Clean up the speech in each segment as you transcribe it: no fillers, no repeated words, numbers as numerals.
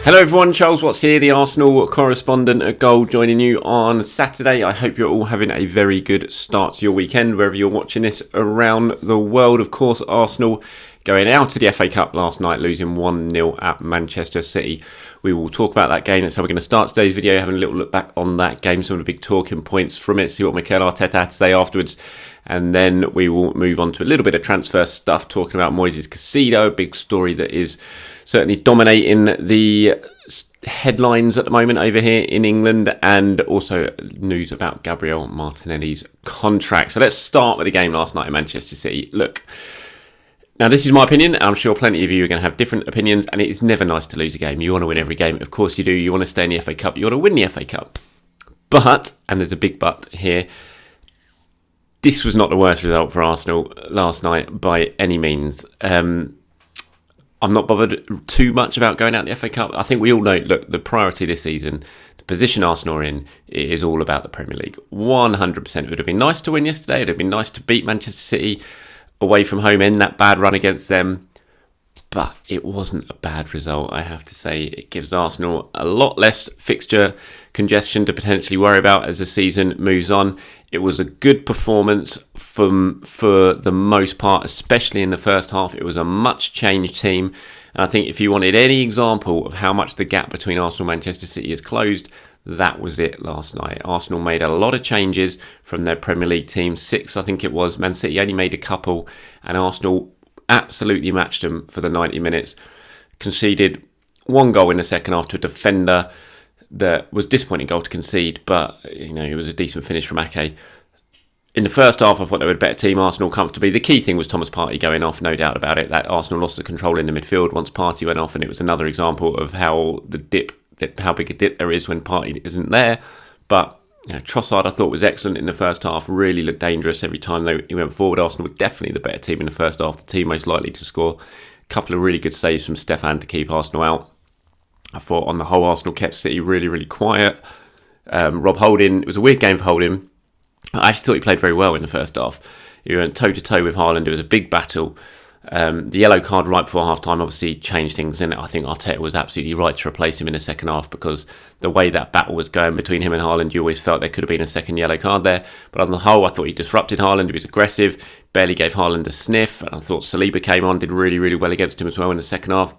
Hello everyone, Charles Watts here, the Arsenal correspondent at Goal, joining you on Saturday. I hope you're all having a very good start to your weekend, wherever you're watching this around the world. Of course, Arsenal going out to the FA Cup last night, losing 1-0 at Manchester City. We will talk about that game. That's how we're going to start today's video, having a little look back on that game, some of the big talking points from it, see what Mikel Arteta had to say afterwards. And then we will move on to a little bit of transfer stuff, talking about Moises Caicedo, a big story that is certainly dominating the headlines at the moment over here in England, and also news about Gabriel Martinelli's contract. So let's start with the game last night in Manchester City. Look, now this is my opinion, and I'm sure plenty of you are going to have different opinions, and it is never nice to lose a game. You want to win every game. Of course you do. You want to stay in the FA Cup. You want to win the FA Cup. But, and there's a big but here, this was not the worst result for Arsenal last night by any means. I'm not bothered too much about going out the FA Cup. I think we all know, look, the priority this season, the position Arsenal are in, it is all about the Premier League. 100%. It would have been nice to win yesterday. It would have been nice to beat Manchester City away from home in that bad run against them. But it wasn't a bad result, I have to say. It gives Arsenal a lot less fixture congestion to potentially worry about as the season moves on. It was a good performance for the most part, especially in the first half. It was a much changed team. And I think if you wanted any example of how much the gap between Arsenal and Manchester City is closed, that was it last night. Arsenal made a lot of changes from their Premier League team. 6, I think it was. Man City only made a couple. And Arsenal absolutely matched them for the 90 minutes. Conceded 1 goal in the second half to a defender that was a disappointing goal to concede, but it was a decent finish from Ake. In the first half, I thought they were a better team, Arsenal comfortably. The key thing was Thomas Partey going off, no doubt about it. That Arsenal lost the control in the midfield once Partey went off, and it was another example of how big a dip there is when Partey isn't there. But Trossard, I thought, was excellent in the first half. Really looked dangerous every time he went forward. Arsenal were definitely the better team in the first half. The team most likely to score. A couple of really good saves from Stefan to keep Arsenal out. I thought on the whole, Arsenal kept City really, really quiet. Rob Holding, it was a weird game for Holding. I actually thought he played very well in the first half. He went toe-to-toe with Haaland. It was a big battle. The yellow card right before half-time obviously changed things, and I think Arteta was absolutely right to replace him in the second half, because the way that battle was going between him and Haaland, you always felt there could have been a second yellow card there. But on the whole, I thought he disrupted Haaland. He was aggressive, barely gave Haaland a sniff, and I thought Saliba came on, did really, really well against him as well in the second half.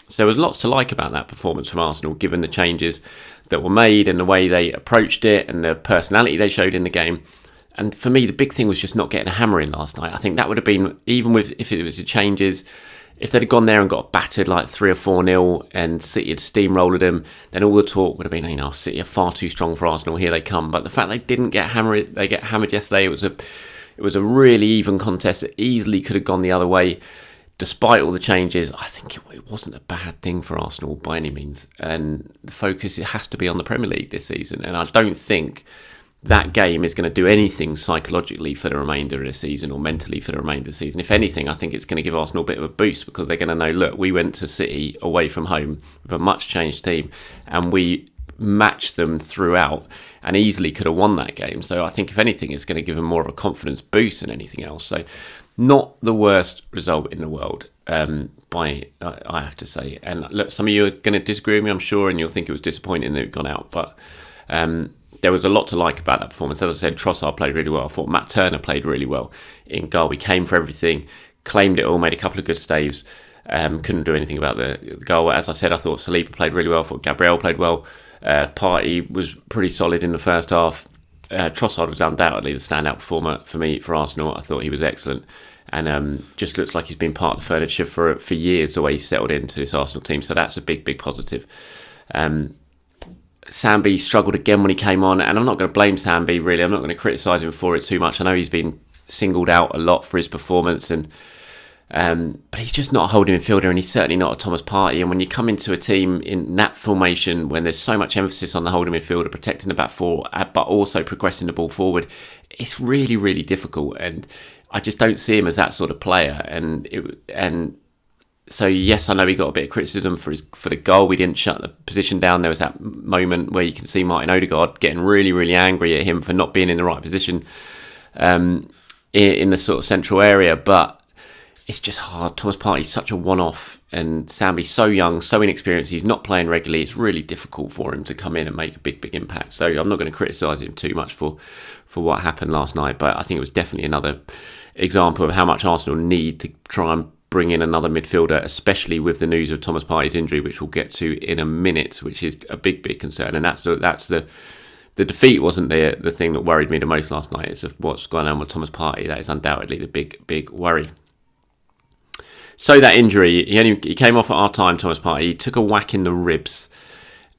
So there was lots to like about that performance from Arsenal, given the changes that were made and the way they approached it and the personality they showed in the game. And for me, the big thing was just not getting a hammer in last night. I think that would have been, even if it was the changes, if they'd have gone there and got battered like 3 or 4-0 and City had steamrolled them, then all the talk would have been, City are far too strong for Arsenal, here they come. But the fact they didn't get hammered, they get hammered yesterday, it was a really even contest that easily could have gone the other way. Despite all the changes, I think it wasn't a bad thing for Arsenal by any means. And the focus, it has to be on the Premier League this season. And I don't think that game is going to do anything psychologically for the remainder of the season or mentally for the remainder of the season. If anything, I think it's going to give Arsenal a bit of a boost, because they're going to know, look, we went to City away from home with a much changed team and we matched them throughout and easily could have won that game. So I think if anything, it's going to give them more of a confidence boost than anything else. So not the worst result in the world, I have to say. And look, some of you are going to disagree with me, I'm sure, and you'll think it was disappointing that it gone out. But there was a lot to like about that performance. As I said, Trossard played really well. I thought Matt Turner played really well in goal. He came for everything, claimed it all, made a couple of good saves. Couldn't do anything about the goal. As I said, I thought Saliba played really well. I thought Gabriel played well. Partey was pretty solid in the first half. Trossard was undoubtedly the standout performer for me, for Arsenal. I thought he was excellent, and just looks like he's been part of the furniture for years, the way he's settled into this Arsenal team. So that's a big, big positive. Sambi struggled again when he came on, and I'm not going to blame Sambi, really. I'm not going to criticise him for it too much. I know he's been singled out a lot for his performance, and but he's just not a holding midfielder, and he's certainly not a Thomas Partey. And when you come into a team in that formation, when there's so much emphasis on the holding midfielder, protecting the back four, but also progressing the ball forward, it's really, really difficult. And I just don't see him as that sort of player. And so yes, I know he got a bit of criticism for the goal. We didn't shut the position down. There was that moment where you can see Martin Odegaard getting really, really angry at him for not being in the right position in the sort of central area. But it's just hard. Thomas Partey's such a one-off, and Sambi's so young, so inexperienced. He's not playing regularly. It's really difficult for him to come in and make a big impact. So I'm not going to criticise him too much for what happened last night, but I think it was definitely another example of how much Arsenal need to try and bring in another midfielder, especially with the news of Thomas Partey's injury, which we'll get to in a minute, which is a big concern. And that's the defeat wasn't the thing that worried me the most last night. It's what's going on with Thomas Partey. That is undoubtedly the big worry. So that injury, he came off at our time, Thomas Partey. He took a whack in the ribs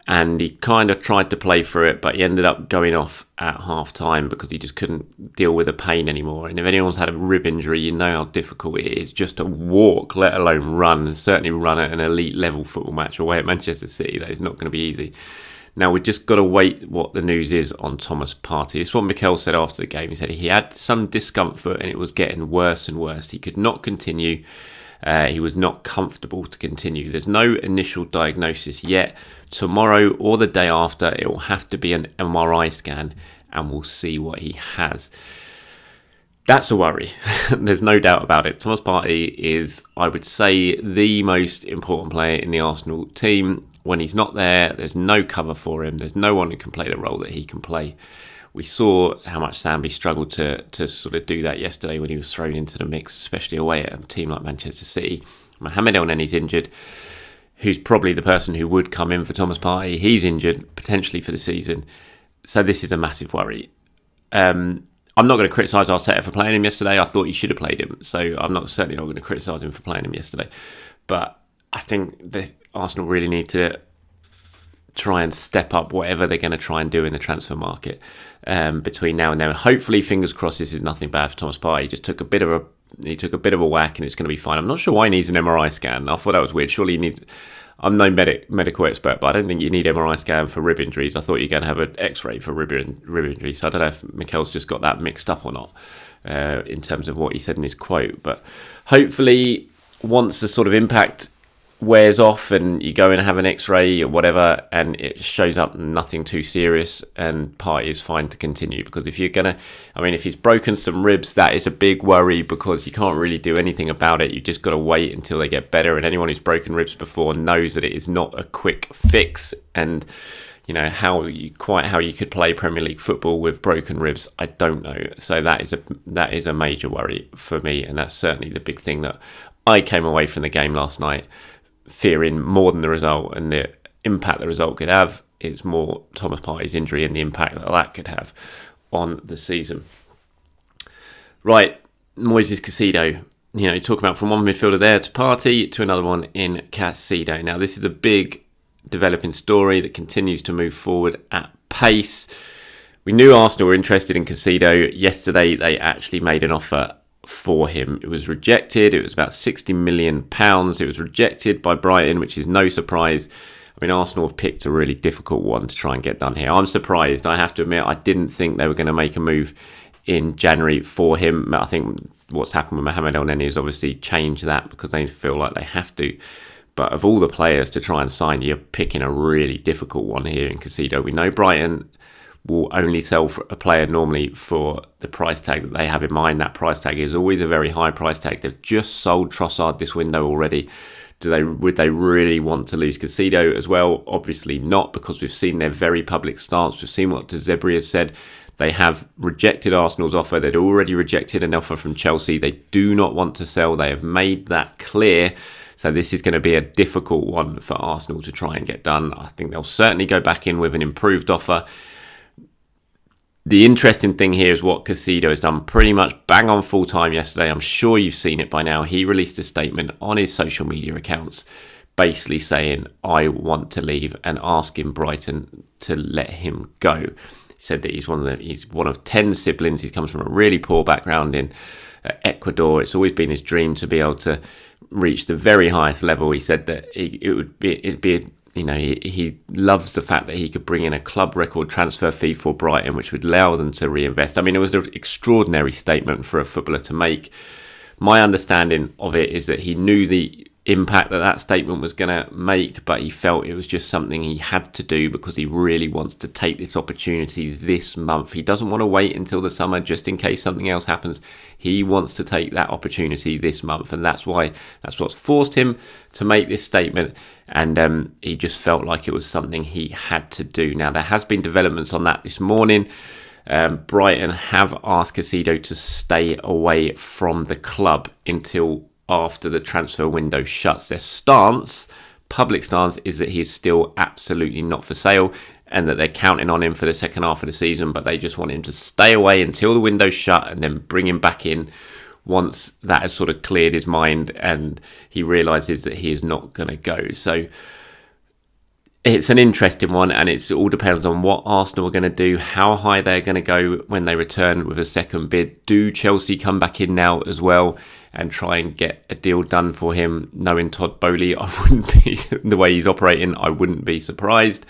and he kind of tried to play through it, but he ended up going off at half time because he just couldn't deal with the pain anymore. And if anyone's had a rib injury, you know how difficult it is just to walk, let alone run, and certainly run at an elite level football match away at Manchester City. That is not going to be easy. Now, we've just got to wait what the news is on Thomas Partey. It's what Mikel said after the game. He said he had some discomfort and it was getting worse and worse. He could not continue. He was not comfortable to continue. There's no initial diagnosis yet. Tomorrow or the day after, it will have to be an MRI scan and we'll see what he has. That's a worry. There's no doubt about it. Thomas Partey is, I would say, the most important player in the Arsenal team. When he's not there, there's no cover for him. There's no one who can play the role that he can play. We saw how much Sambi struggled to sort of do that yesterday when he was thrown into the mix, especially away at a team like Manchester City. Mohamed Elneny's injured, who's probably the person who would come in for Thomas Partey. He's injured, potentially for the season. So this is a massive worry. I'm not going to criticise Arteta for playing him yesterday. I thought he should have played him. So I'm certainly not going to criticise him for playing him yesterday. But I think that Arsenal really need to try and step up whatever they're going to try and do in the transfer market between now and then. Hopefully, fingers crossed, this is nothing bad for Thomas Partey. He just took a bit of a whack and it's going to be fine. I'm not sure why he needs an MRI scan. I thought that was weird. Surely he needs. I'm no medical expert, but I don't think you need MRI scan for rib injuries. I thought you're going to have an X-ray for rib injuries. So I don't know if Mikel's just got that mixed up or not in terms of what he said in his quote. But hopefully, once the sort of impact wears off and you go and have an X-ray or whatever and it shows up nothing too serious and Partey is fine to continue, because if he's broken some ribs, that is a big worry because you can't really do anything about it. You just got to wait until they get better, and anyone who's broken ribs before knows that it is not a quick fix. And you know how you could play Premier League football with broken ribs, I don't know. So that is a major worry for me, and that's certainly the big thing that I came away from the game last night fearing more than the result and the impact the result could have. It's more Thomas Partey's injury and the impact that could have on the season. Right, Moises Caicedo. You talk about from one midfielder there to Partey to another one in Caicedo. Now, this is a big developing story that continues to move forward at pace. We knew Arsenal were interested in Caicedo. Yesterday, they actually made an offer for him. It was rejected. It was about £60 million. It was rejected by Brighton, which is no surprise. I mean, Arsenal have picked a really difficult one to try and get done here. I'm surprised. I have to admit, I didn't think they were going to make a move in January for him. I think what's happened with Mohamed Elneny has obviously changed that because they feel like they have to. But of all the players to try and sign, you're picking a really difficult one here in Caicedo. We know Brighton will only sell for a player normally for the price tag that they have in mind. That price tag is always a very high price tag. They've just sold Trossard this window already. Would they really want to lose Caicedo as well? Obviously not, because we've seen their very public stance. We've seen what De Zerbi has said. They have rejected Arsenal's offer. They'd already rejected an offer from Chelsea. They do not want to sell. They have made that clear. So this is going to be a difficult one for Arsenal to try and get done. I think they'll certainly go back in with an improved offer. The interesting thing here is what Caicedo has done pretty much bang on full time yesterday. I'm sure you've seen it by now. He released a statement on his social media accounts basically saying, I want to leave, and asking Brighton to let him go. He said that he's one of 10 siblings. He comes from a really poor background in Ecuador. It's always been his dream to be able to reach the very highest level. He said that he loves the fact that he could bring in a club record transfer fee for Brighton, which would allow them to reinvest. I mean, it was an extraordinary statement for a footballer to make. My understanding of it is that he knew the impact that statement was going to make, but he felt it was just something he had to do because he really wants to take this opportunity this month. He doesn't want to wait until the summer just in case something else happens. He wants to take that opportunity this month, and that's what's forced him to make this statement, and he just felt like it was something he had to do. Now, there has been developments on that this morning. Brighton have asked Caicedo to stay away from the club until after the transfer window shuts. Their public stance, is that he's still absolutely not for sale and that they're counting on him for the second half of the season, but they just want him to stay away until the window's shut and then bring him back in once that has sort of cleared his mind and he realises that he is not going to go. So it's an interesting one, and it all depends on what Arsenal are going to do, how high they're going to go when they return with a second bid. Do Chelsea come back in now as well and try and get a deal done for him? Knowing Todd Boehly, I wouldn't be the way he's operating, I wouldn't be surprised.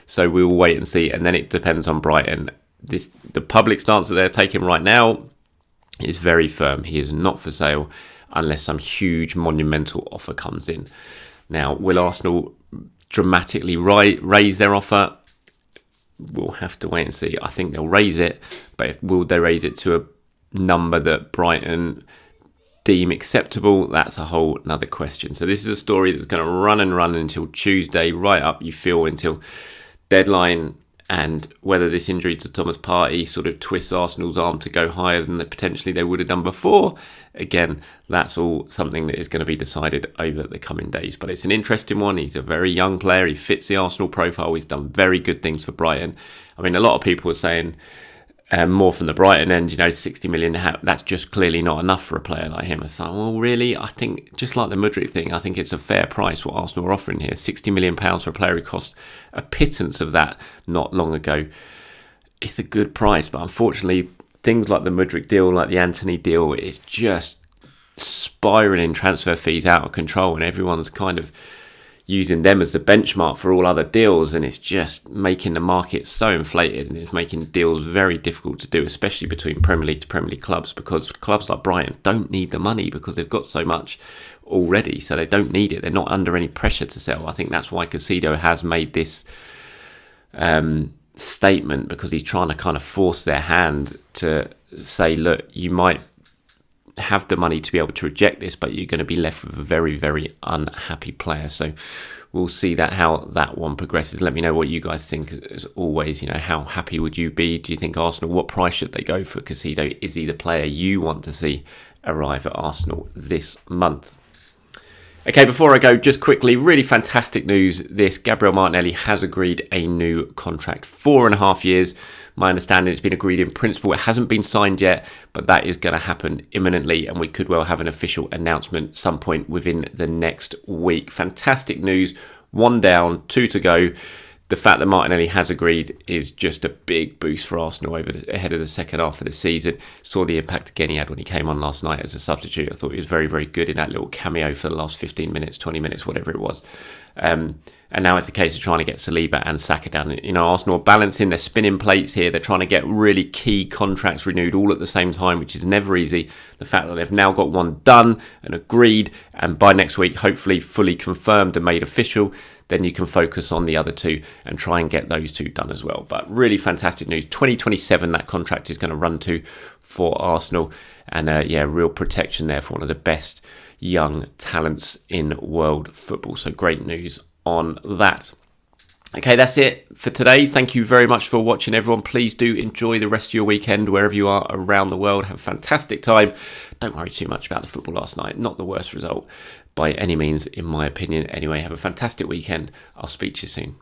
So we will wait and see, and then it depends on Brighton. The public stance that they're taking right now is very firm. He is not for sale unless some huge monumental offer comes in. Now, will Arsenal dramatically raise their offer? We'll have to wait and see. I think they'll raise it, but will they raise it to a number that Brighton deem acceptable? That's a whole another question. So this is a story that's going to run until Tuesday, right up, you feel, until deadline. And whether this injury to Thomas Partey sort of twists Arsenal's arm to go higher than potentially they would have done before, again, that's all something that is going to be decided over the coming days. But it's an interesting one. He's a very young player. He fits the Arsenal profile. He's done very good things for Brighton. I mean, a lot of people are saying, more from the Brighton end, 60 million, that's just clearly not enough for a player like him. I thought, well, really? I think, just like the Mudryk thing, I think it's a fair price what Arsenal are offering here. £60 million for a player who cost a pittance of that not long ago. It's a good price, but unfortunately, things like the Mudryk deal, like the Antony deal, is just spiralling transfer fees out of control, and everyone's kind of using them as the benchmark for all other deals, and it's just making the market so inflated, and it's making deals very difficult to do, especially between Premier League to Premier League clubs, because clubs like Brighton don't need the money because they've got so much already, so they don't need it. They're not under any pressure to sell. I think that's why Caicedo has made this statement, because he's trying to kind of force their hand to say, look, you might have the money to be able to reject this, but you're going to be left with a very, very unhappy player. So we'll see how that one progresses. Let me know what you guys think. As always, how happy would you be? Do you think Arsenal, what price should they go for Caicedo? Is he the player you want to see arrive at Arsenal this month? Okay, before I go, just quickly, really fantastic news. Gabriel Martinelli has agreed a new contract, 4.5 years. My understanding, it's been agreed in principle. It hasn't been signed yet, but that is going to happen imminently, and we could well have an official announcement some point within the next week. Fantastic news. 1 down, 2 to go. The fact that Martinelli has agreed is just a big boost for Arsenal ahead of the second half of the season. Saw the impact again he had when he came on last night as a substitute. I thought he was very, very good in that little cameo for the last 15 minutes, 20 minutes, whatever it was. And now it's a case of trying to get Saliba and Saka down. Arsenal are balancing their spinning plates here. They're trying to get really key contracts renewed all at the same time, which is never easy. The fact that they've now got one done and agreed, and by next week, hopefully fully confirmed and made official, then you can focus on the other two and try and get those two done as well. But really fantastic news. 2027, that contract is going to run to for Arsenal. And real protection there for one of the best young talents in world football. So great news on that. Okay, that's it for today. Thank you very much for watching, everyone. Please do enjoy the rest of your weekend wherever you are around the world. Have a fantastic time. Don't worry too much about the football last night. Not the worst result by any means, in my opinion. Anyway, have a fantastic weekend. I'll speak to you soon.